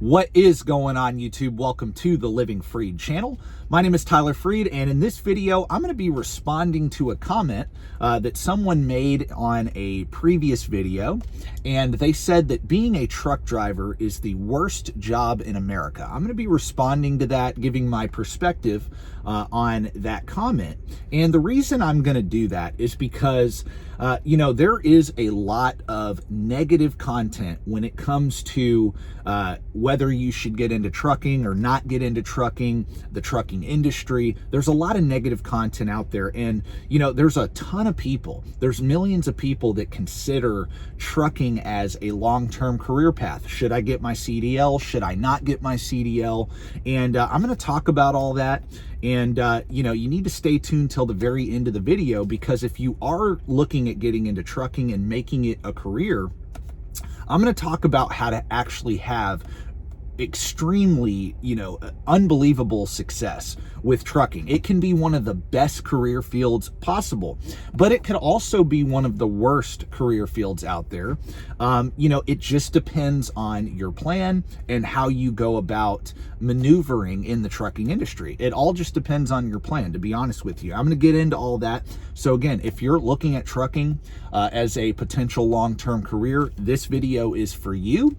What is going on, YouTube? Welcome to the Living Freed channel. My name is Tyler Freed, and in this video, I'm going to be responding to a comment that someone made on a previous video, and they said that being a truck driver is the worst job in America. I'm going to be responding to that, giving my perspective on that comment. And the reason I'm going to do that is because there is a lot of negative content when it comes to whether you should get into trucking or not get into trucking, the trucking industry. There's a lot of negative content out there. And, there's a ton of people, there's millions of people that consider trucking as a long-term career path. Should I get my CDL? Should I not get my CDL? And I'm going to talk about all that. And, you need to stay tuned till the very end of the video, because if you are looking at getting into trucking and making it a career, I'm going to talk about how to actually have extremely, unbelievable success with trucking. It can be one of the best career fields possible, but it could also be one of the worst career fields out there. It just depends on your plan and how you go about maneuvering in the trucking industry. It all just depends on your plan, to be honest with you. I'm going to get into all that. So again, if you're looking at trucking as a potential long-term career, this video is for you.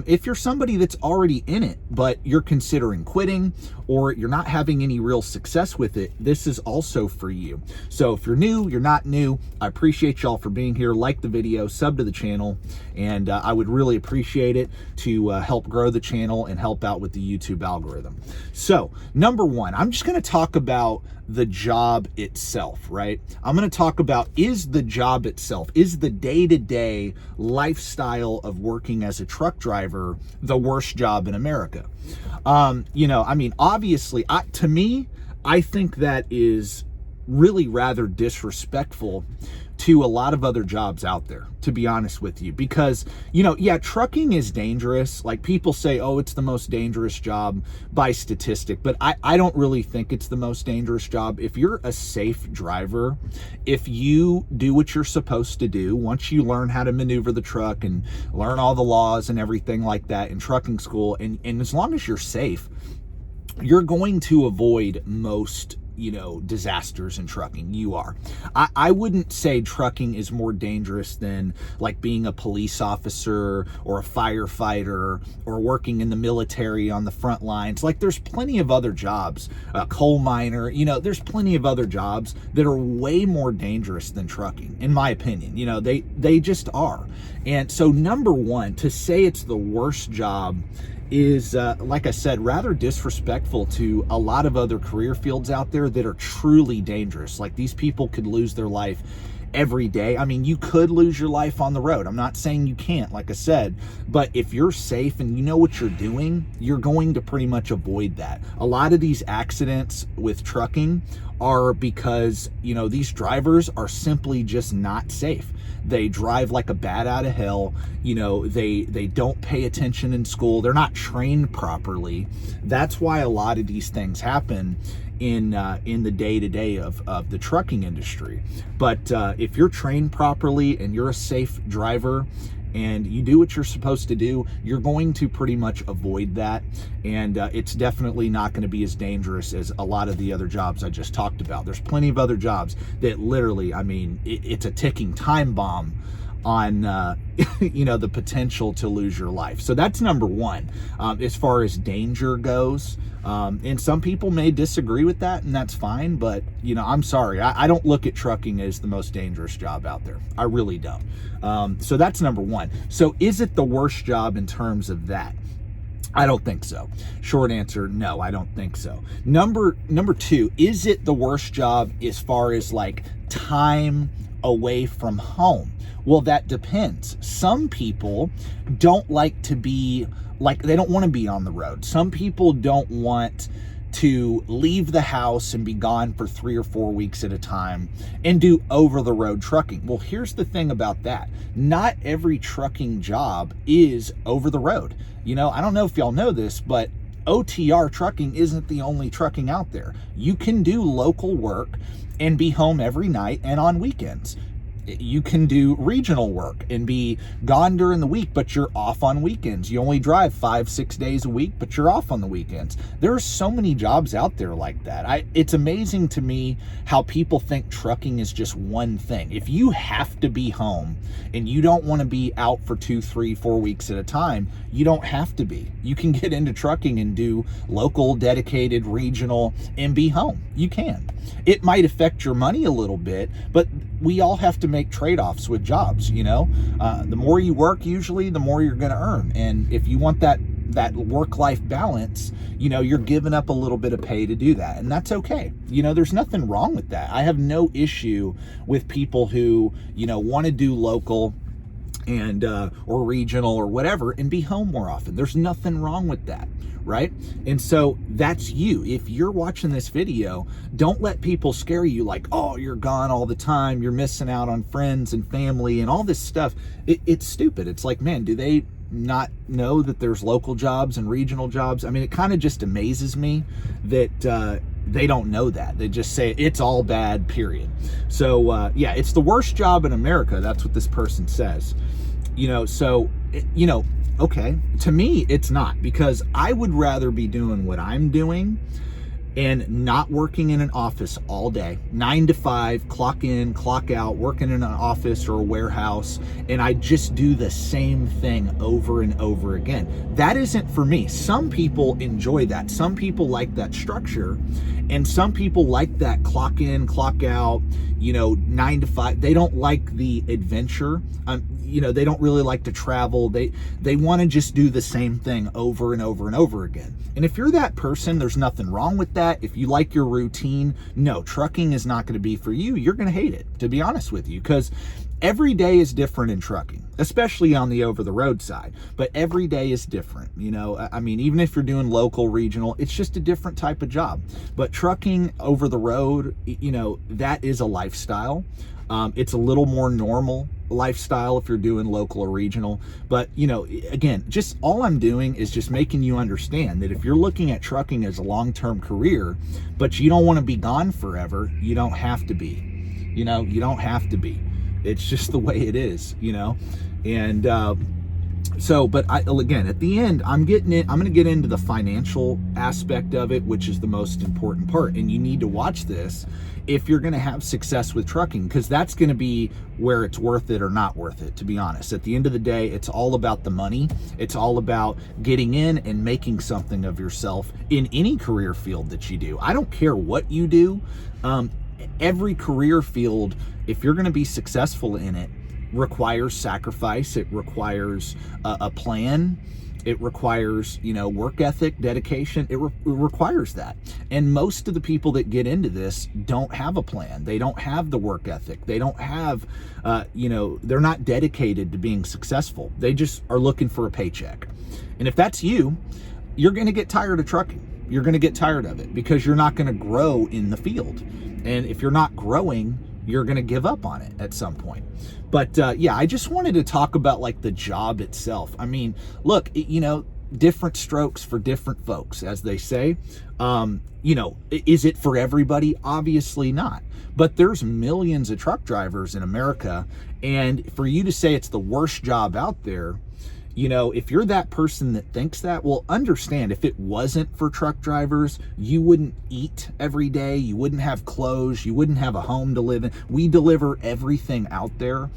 If you're somebody that's already in it, but you're considering quitting, or you're not having any real success with it, this is also for you. So if you're new, you're not new, I appreciate y'all for being here. Like the video, sub to the channel, and I would really appreciate it to help grow the channel and help out with the YouTube algorithm. So number one, I'm just going to talk about the job itself, right? I'm going to talk about, is the job itself, is the day-to-day lifestyle of working as a truck driver the worst job in America? Obviously, to me, I think that is really rather disrespectful to a lot of other jobs out there, to be honest with you, because, trucking is dangerous. Like, people say, oh, it's the most dangerous job by statistic, but I don't really think it's the most dangerous job. If you're a safe driver, if you do what you're supposed to do, once you learn how to maneuver the truck and learn all the laws and everything like that in trucking school, and as long as you're safe, you're going to avoid most disasters in trucking. You are. I wouldn't say trucking is more dangerous than like being a police officer or a firefighter or working in the military on the front lines. Like, there's plenty of other jobs, a coal miner, there's plenty of other jobs that are way more dangerous than trucking, in my opinion. They just are. And so number one, to say it's the worst job is, like I said, rather disrespectful to a lot of other career fields out there that are truly dangerous. Like, these people could lose their life every day. I mean, you could lose your life on the road. I'm not saying you can't, like I said, but if you're safe and you know what you're doing, you're going to pretty much avoid that. A lot of these accidents with trucking are because, these drivers are simply just not safe. They drive like a bat out of hell. They don't pay attention in school. They're not trained properly. That's why a lot of these things happen in the day-to-day of the trucking industry. But if you're trained properly and you're a safe driver and you do what you're supposed to do, you're going to pretty much avoid that. And it's definitely not going to be as dangerous as a lot of the other jobs I just talked about. There's plenty of other jobs that literally, it's a ticking time bomb on, the potential to lose your life. So that's number one, as far as danger goes. And some people may disagree with that, and that's fine, but I'm sorry, I don't look at trucking as the most dangerous job out there. I really don't. So that's number one. So is it the worst job in terms of that? I don't think so. Short answer, no, I don't think so. Number two, is it the worst job as far as like time away from home? Well, that depends. Some people don't like to be they don't want to be on the road. Some people don't want to leave the house and be gone for 3 or 4 weeks at a time and do over-the-road trucking. Well, here's the thing about that. Not every trucking job is over the road. I don't know if y'all know this, but OTR trucking isn't the only trucking out there. You can do local work and be home every night and on weekends. You can do regional work and be gone during the week, but you're off on weekends. You only drive 5-6 days a week, but you're off on the weekends. There are so many jobs out there like that. It's amazing to me how people think trucking is just one thing. If you have to be home and you don't want to be out for 2, 3, 4 weeks at a time, you don't have to be. You can get into trucking and do local, dedicated, regional, and be home. You can. It might affect your money a little bit, but we all have to make trade-offs with jobs, you know? The more you work, usually, the more you're going to earn. And if you want that work-life balance, you know, you're giving up a little bit of pay to do that. And that's okay. You know, there's nothing wrong with that. I have no issue with people who, you know, want to do local and or regional or whatever and be home more often. There's nothing wrong with that, right? And so that's you. If you're watching this video, don't let people scare you like, oh, you're gone all the time, you're missing out on friends and family and all this stuff. It's stupid. It's like, man, do they not know that there's local jobs and regional jobs? I mean, it kind of just amazes me that they don't know that. They just say it's all bad, period. So yeah, it's the worst job in America. That's what this person says. You know, so, you know, okay, to me, it's not, because I would rather be doing what I'm doing and not working in an office all day, 9 to 5, clock in, clock out, working in an office or a warehouse, and I just do the same thing over and over again. That isn't for me. Some people enjoy that. Some people like that structure, and some people like that clock in, clock out, you know, 9 to 5. They don't like the adventure. You know, they don't really like to travel. They want to just do the same thing over and over and over again. And if you're that person, there's nothing wrong with that. If you like your routine, no, trucking is not going to be for you. You're going to hate it, to be honest with you, because every day is different in trucking, especially on the over-the-road side. But every day is different. You know, I mean, even if you're doing local, regional, it's just a different type of job. But trucking over the road, you know, that is a lifestyle. It's a little more normal lifestyle if you're doing local or regional. But, you know, again, just all I'm doing is just making you understand that if you're looking at trucking as a long-term career, but you don't want to be gone forever, you don't have to be. You know, you don't have to be. It's just the way it is, you know. And so, but again, at the end, I'm going to get into the financial aspect of it, which is the most important part. And you need to watch this if you're going to have success with trucking, because that's going to be where it's worth it or not worth it, to be honest. At the end of the day, it's all about the money. It's all about getting in and making something of yourself in any career field that you do. I don't care what you do. Every career field, if you're going to be successful in it, requires sacrifice. It requires a plan. It requires, you know, work ethic, dedication. It requires that. And most of the people that get into this don't have a plan. They don't have the work ethic. They don't have, you know, they're not dedicated to being successful. They just are looking for a paycheck. And if that's you, you're going to get tired of trucking. You're going to get tired of it because you're not going to grow in the field. And if you're not growing, you're going to give up on it at some point. But yeah, I just wanted to talk about like the job itself. I mean, look, you know, different strokes for different folks, as they say. You know, is it for everybody? Obviously not. But there's millions of truck drivers in America. And for you to say it's the worst job out there, you know, if you're that person that thinks that, well, understand, if it wasn't for truck drivers, you wouldn't eat every day. You wouldn't have clothes. You wouldn't have a home to live in. We deliver everything out there.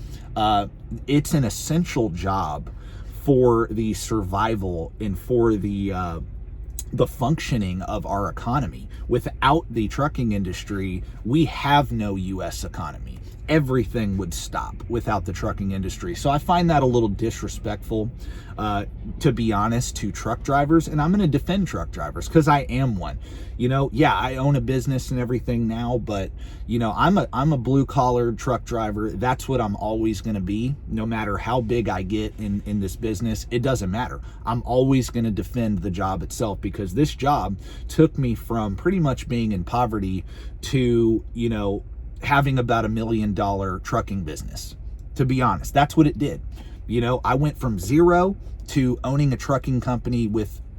It's an essential job for the survival and for the functioning of our economy. Without the trucking industry, we have no U.S. economy. Everything would stop without the trucking industry. So I find that a little disrespectful, to be honest, to truck drivers. And I'm going to defend truck drivers because I am one. You know, yeah, I own a business and everything now, but you know, I'm a blue collar truck driver. That's what I'm always going to be. No matter how big I get in this business, it doesn't matter. I'm always going to defend the job itself, because this job took me from pretty much being in poverty to, you know, having about $1 million trucking business. To be honest, that's what it did. You know, I went from zero to owning a trucking company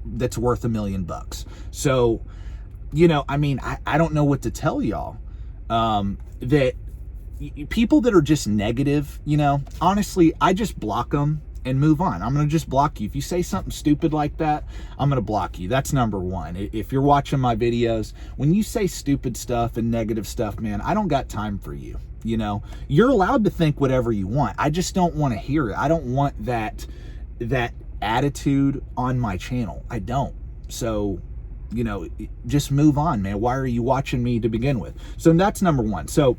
that's worth $1 million. So, you know, I mean, I don't know what to tell y'all. That people that are just negative, honestly, I just block them and move on. I'm going to just block you. If you say something stupid like that, I'm going to block you. That's number one. If you're watching my videos, when you say stupid stuff and negative stuff, man, I don't got time for you. You're allowed to think whatever you want. I just don't want to hear it. I don't want that attitude on my channel. I don't. So, just move on, man. Why are you watching me to begin with? So that's number one. So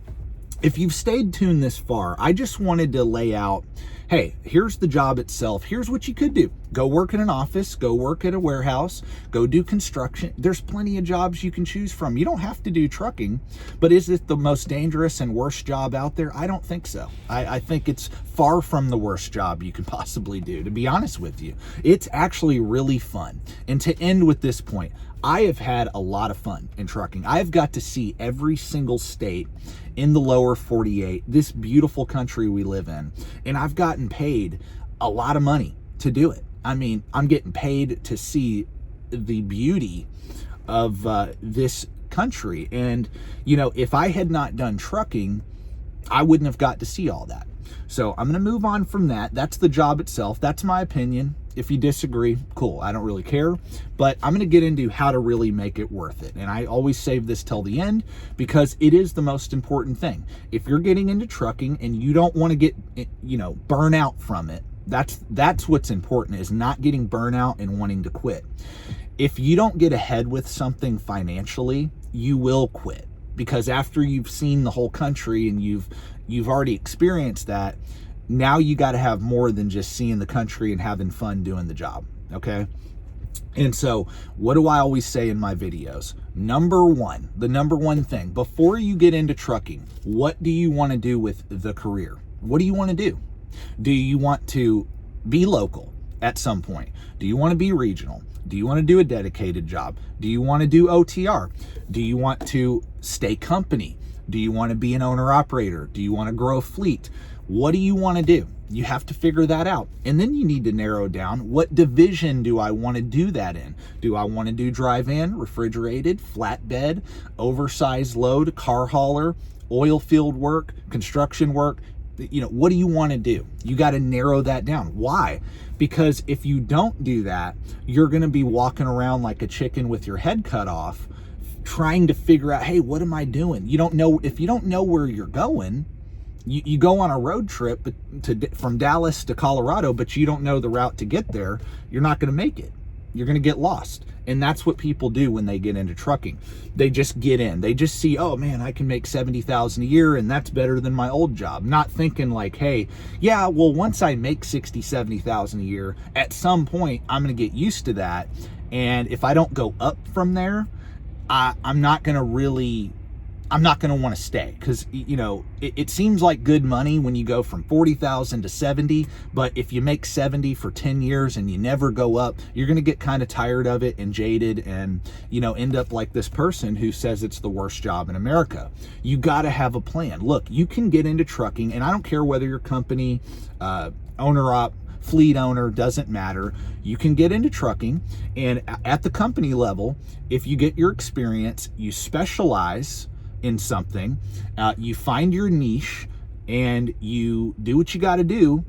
if you've stayed tuned this far, I just wanted to lay out, hey, here's the job itself. Here's what you could do. Go work in an office, go work at a warehouse, go do construction. There's plenty of jobs you can choose from. You don't have to do trucking, but is it the most dangerous and worst job out there? I don't think so. I think it's far from the worst job you can possibly do, to be honest with you. It's actually really fun. And to end with this point, I have had a lot of fun in trucking. I've got to see every single state in the lower 48, this beautiful country we live in, and I've gotten paid a lot of money to do it. I mean, I'm getting paid to see the beauty of this country. And, if I had not done trucking, I wouldn't have got to see all that. So I'm going to move on from that. That's the job itself. That's my opinion. If you disagree, cool. I don't really care. But I'm going to get into how to really make it worth it. And I always save this till the end because it is the most important thing. If you're getting into trucking and you don't want to get, burn out from it, that's what's important, is not getting burnout and wanting to quit. If you don't get ahead with something financially, you will quit, because after you've seen the whole country and you've already experienced that, now you got to have more than just seeing the country and having fun doing the job. Okay. And so what do I always say in my videos? The number one thing before you get into trucking, what do you want to do with the career? What do you want to do? Do you want to be local at some point? Do you want to be regional? Do you want to do a dedicated job? Do you want to do OTR? Do you want to stay company? Do you want to be an owner operator? Do you want to grow a fleet? What do you want to do? You have to figure that out. And then you need to narrow down, what division do I want to do that in? Do I want to do drive-in, refrigerated, flatbed, oversized load, car hauler, oil field work, construction work? What do you want to do? You got to narrow that down. Why? Because if you don't do that, you're going to be walking around like a chicken with your head cut off, trying to figure out, hey, what am I doing? You don't know. If you don't know where you're going, you go on a road trip from Dallas to Colorado, but you don't know the route to get there, you're not going to make it. You're going to get lost. And that's what people do when they get into trucking. They just get in. They just see, oh man, I can make $70,000 a year and that's better than my old job. Not thinking like, hey, yeah, well, once I make $60,000, $70,000 a year, at some point I'm going to get used to that. And if I don't go up from there, I'm not going to want to stay, because it seems like good money when you go from 40,000 to 70, but if you make 70 for 10 years and you never go up, you're going to get kind of tired of it and jaded and end up like this person who says it's the worst job in America. You got to have a plan. Look, you can get into trucking, and I don't care whether your company, owner op, fleet owner, doesn't matter. You can get into trucking, and at the company level, if you get your experience, you specialize in something, you find your niche and you do what you got to do,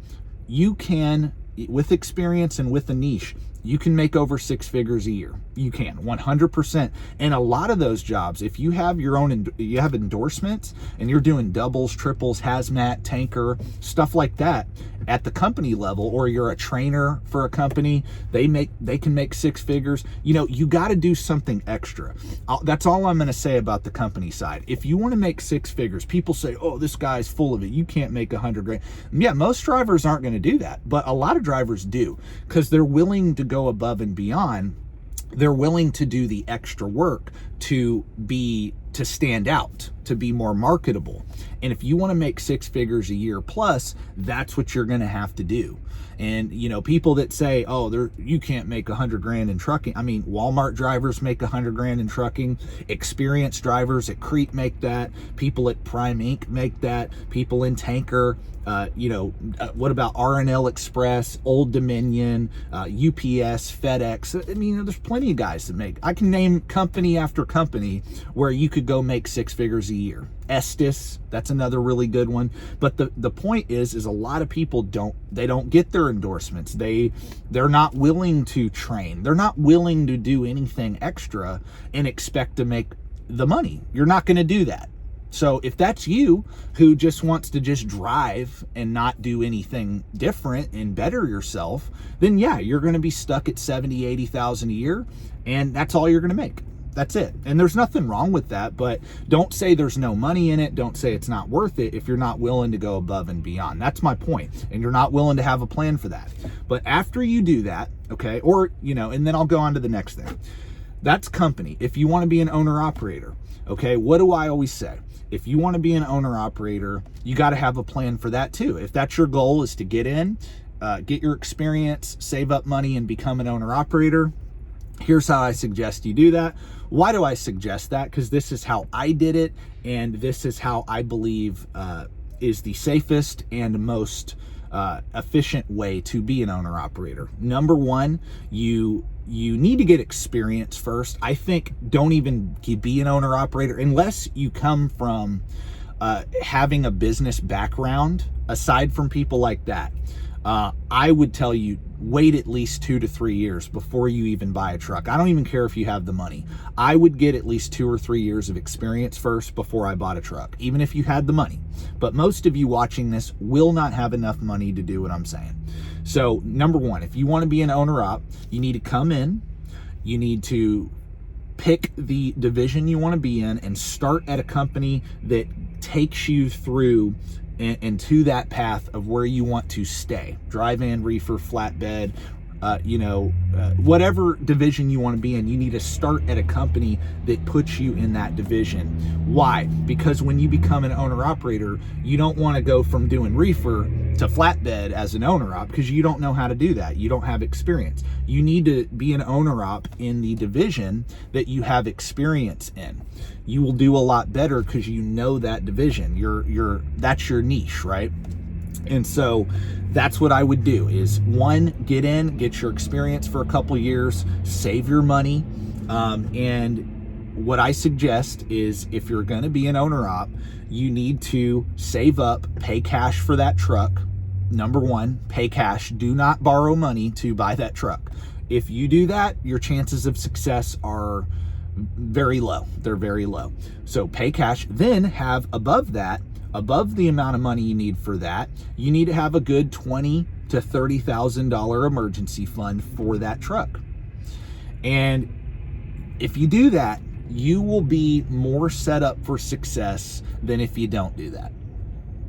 you can, with experience and with a niche, you can make over 6 figures a year. You can 100%. And a lot of those jobs, if you have your own, you have endorsements and you're doing doubles, triples, hazmat, tanker, stuff like that at the company level, or you're a trainer for a company, they can make 6 figures. You got to do something extra. That's all I'm going to say about the company side. If you want to make 6 figures, people say, oh, this guy's full of it, you can't make 100 grand. Yeah, most drivers aren't going to do that, but a lot of drivers do, because they're willing to go above and beyond. They're willing to do the extra work to stand out, to be more marketable. And if you want to make 6 figures a year plus, that's what you're going to have to do. And people that say, oh, you can't make 100 grand in trucking. I mean, Walmart drivers make 100 grand in trucking. Experienced drivers at Crete make that. People at Prime Inc. make that. People in tanker. What about R&L Express, Old Dominion, UPS, FedEx? I mean, there's plenty of guys that make. I can name company after company where you could go make 6 figures a year. Estes, that's another really good one. But the point is a lot of people don't get their endorsements. They're not willing to train. They're not willing to do anything extra and expect to make the money. You're not going to do that. So if that's you who just wants to just drive and not do anything different and better yourself, then yeah, you're going to be stuck at 70, 80,000 a year, and that's all you're going to make. That's it. And there's nothing wrong with that, but don't say there's no money in it. Don't say it's not worth it if you're not willing to go above and beyond. That's my point. And you're not willing to have a plan for that. But after you do that, okay, or, and then I'll go on to the next thing. That's company. If you want to be an owner operator, okay, what do I always say? If you want to be an owner operator, you got to have a plan for that too. If that's your goal, is to get in, get your experience, save up money, and become an owner operator, here's how I suggest you do that. Why do I suggest that? Because this is how I did it, and this is how I believe is the safest and most efficient way to be an owner operator. Number one, you need to get experience first. I think don't even be an owner operator unless you come from having a business background. Aside from people like that, I would tell you wait at least 2 to 3 years before you even buy a truck. I don't even care if you have the money. I would get at least 2 or 3 years of experience first before I bought a truck, even if you had the money. But most of you watching this will not have enough money to do what I'm saying. So number one, if you want to be an owner op, you need to come in, you need to pick the division you want to be in and start at a company that takes you through and to that path of where you want to stay. Drive-in, reefer, flatbed, whatever division you want to be in, you need to start at a company that puts you in that division. Why? Because when you become an owner-operator, you don't want to go from doing reefer to flatbed as an owner-op because you don't know how to do that. You don't have experience. You need to be an owner-op in the division that you have experience in. You will do a lot better because you know that division. That's your niche, right? And so that's what I would do is, one, get in, get your experience for a couple years, save your money. And what I suggest is if you're going to be an owner op, you need to save up, pay cash for that truck. Number one, pay cash. Do not borrow money to buy that truck. If you do that, your chances of success are very low. They're very low. So pay cash, then have above the amount of money you need for that, you need to have a good $20,000 to $30,000 emergency fund for that truck. And if you do that, you will be more set up for success than if you don't do that.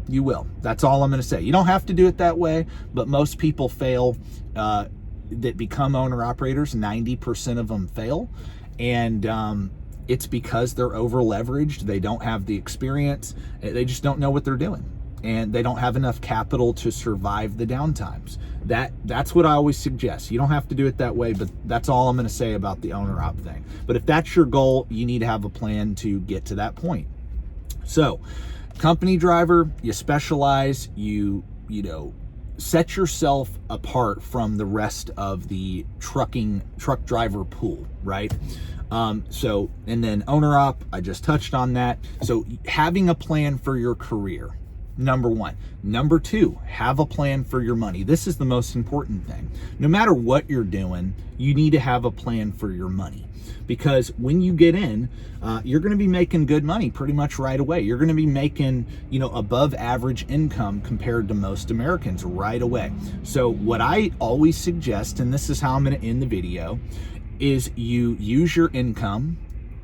You will. That's all I'm going to say. You don't have to do it that way, but most people fail that become owner operators. 90% of them fail. And it's because they're over leveraged. They don't have the experience. They just don't know what they're doing. And they don't have enough capital to survive the downtimes. That's what I always suggest. You don't have to do it that way, but that's all I'm going to say about the owner op thing. But if that's your goal, you need to have a plan to get to that point. So, company driver, you specialize, you set yourself apart from the rest of the truck driver pool, right? And then owner op, I just touched on that. So having a plan for your career, number one. Number two, have a plan for your money. This is the most important thing. No matter what you're doing, you need to have a plan for your money. Because when you get in, you're going to be making good money pretty much right away. You're going to be making, above average income compared to most Americans right away. So what I always suggest, and this is how I'm going to end the video, is you use your income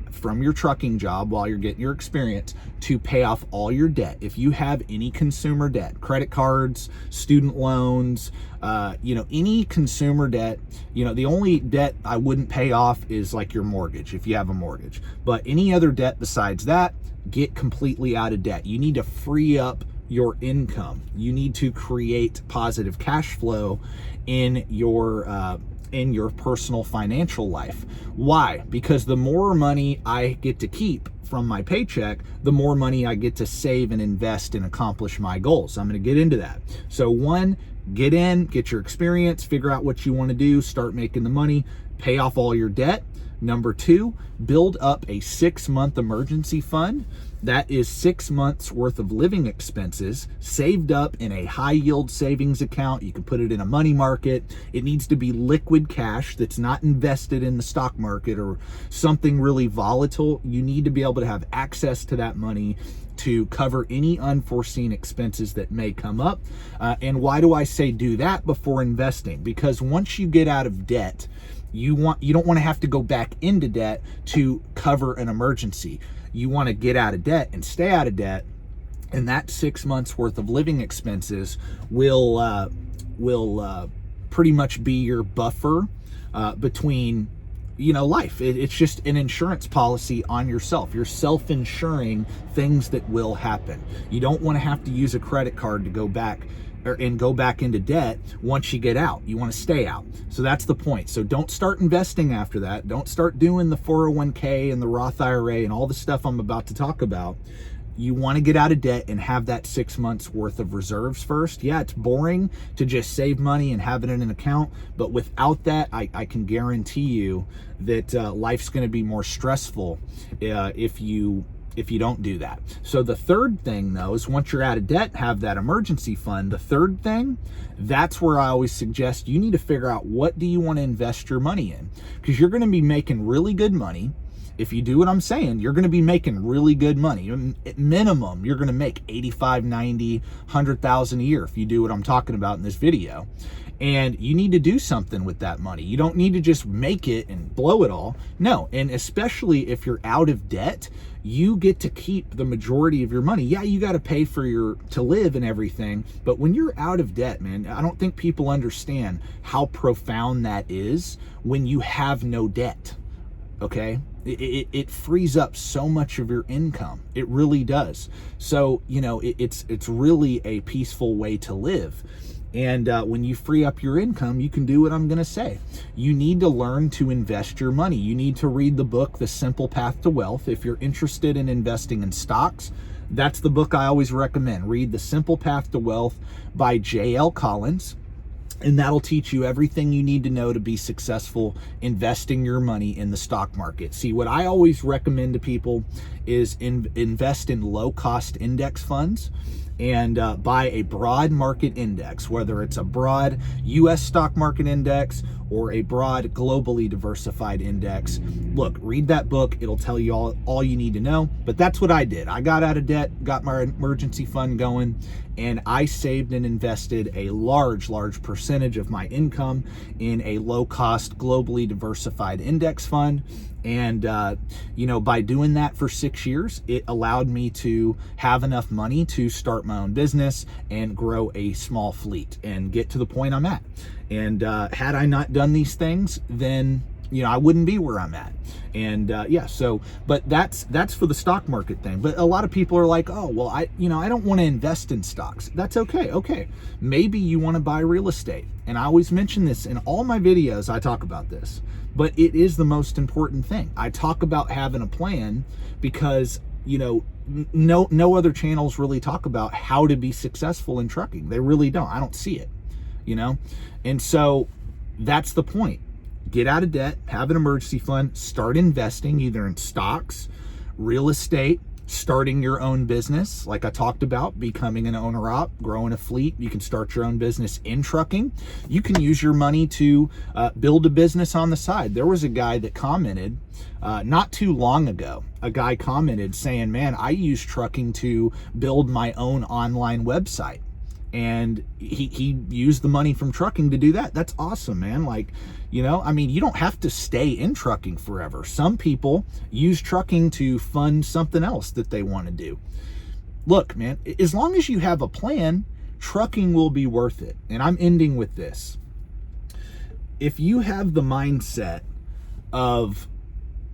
from your trucking job while you're getting your experience to pay off all your debt. If you have any consumer debt, credit cards, student loans, any consumer debt, the only debt I wouldn't pay off is like your mortgage, if you have a mortgage. But any other debt besides that, get completely out of debt. You need to free up your income. You need to create positive cash flow in your personal financial life. Why? Because the more money I get to keep from my paycheck, the more money I get to save and invest and accomplish my goals. So I'm going to get into that. So one, get in, get your experience, figure out what you want to do, start making the money, pay off all your debt. Number 2, build up a 6-month emergency fund. That is 6 months worth of living expenses saved up in a high yield savings account. You can put it in a money market. It needs to be liquid cash that's not invested in the stock market or something really volatile. You need to be able to have access to that money to cover any unforeseen expenses that may come up. And why do I say do that before investing? Because once you get out of debt, you don't want to have to go back into debt to cover an emergency. You want to get out of debt and stay out of debt, and that 6 months worth of living expenses will pretty much be your buffer between life. It's just an insurance policy on yourself. You're self-insuring things that will happen. You don't want to have to use a credit card to go back into debt once you get out. You want to stay out. So that's the point. So don't start investing after that. Don't start doing the 401k and the Roth IRA and all the stuff I'm about to talk about. You want to get out of debt and have that 6 months worth of reserves first. Yeah, it's boring to just save money and have it in an account, but without that, I can guarantee you that life's going to be more stressful if you don't do that. So the third thing, though, is once you're out of debt, have that emergency fund. The third thing, that's where I always suggest you need to figure out, what do you want to invest your money in? Because you're going to be making really good money. If you do what I'm saying, you're going to be making really good money. At minimum, you're going to make 85, 90, 100,000 a year if you do what I'm talking about in this video. And you need to do something with that money. You don't need to just make it and blow it all. No, and especially if you're out of debt, you get to keep the majority of your money. Yeah, you got to pay for to live and everything, but when you're out of debt, man, I don't think people understand how profound that is when you have no debt. Okay, it frees up so much of your income. It really does. So it's really a peaceful way to live. And when you free up your income, you can do what I'm going to say. You need to learn to invest your money. You need to read the book, The Simple Path to Wealth. If you're interested in investing in stocks, that's the book I always recommend. Read The Simple Path to Wealth by J.L. Collins. And that'll teach you everything you need to know to be successful investing your money in the stock market. See, what I always recommend to people is invest in low-cost index funds and buy a broad market index, whether it's a broad U.S. stock market index or a broad globally diversified index. Look, read that book. It'll tell you all you need to know. But that's what I did. I got out of debt, got my emergency fund going, and I saved and invested a large percentage of my income in a low-cost, globally diversified index fund. And, by doing that for 6 years, it allowed me to have enough money to start my own business and grow a small fleet and get to the point I'm at. And had I not done these things, then I wouldn't be where I'm at. And but that's for the stock market thing. But a lot of people are like, oh, well, I don't want to invest in stocks. That's okay. Okay. Maybe you want to buy real estate. And I always mention this in all my videos. I talk about this, but it is the most important thing. I talk about having a plan because, no other channels really talk about how to be successful in trucking. They really don't. I don't see it, And so that's the point. Get out of debt, have an emergency fund, start investing either in stocks, real estate, starting your own business, like I talked about, becoming an owner-op, growing a fleet. You can start your own business in trucking. You can use your money to build a business on the side. There was a guy that commented not too long ago. A guy commented saying, man, I use trucking to build my own online website. And he used the money from trucking to do that. That's awesome, man. You don't have to stay in trucking forever. Some people use trucking to fund something else that they want to do. Look, man, as long as you have a plan, trucking will be worth it. And I'm ending with this. If you have the mindset of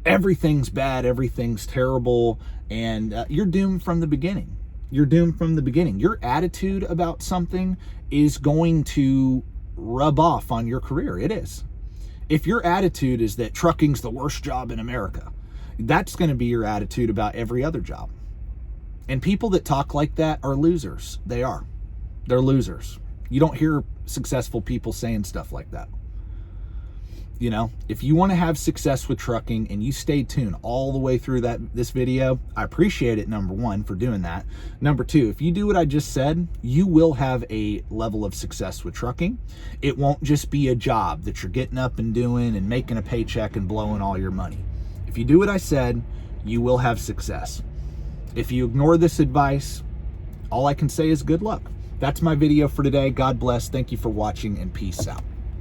everything's bad, everything's terrible, and you're doomed from the beginning. You're doomed from the beginning. Your attitude about something is going to rub off on your career. It is. If your attitude is that trucking's the worst job in America, that's going to be your attitude about every other job. And people that talk like that are losers. They are. They're losers. You don't hear successful people saying stuff like that. You know, if you want to have success with trucking and you stay tuned all the way through this video, I appreciate it, number one, for doing that. Number two, if you do what I just said, you will have a level of success with trucking. It won't just be a job that you're getting up and doing and making a paycheck and blowing all your money. If you do what I said, you will have success. If you ignore this advice, all I can say is good luck. That's my video for today. God bless. Thank you for watching, and peace out.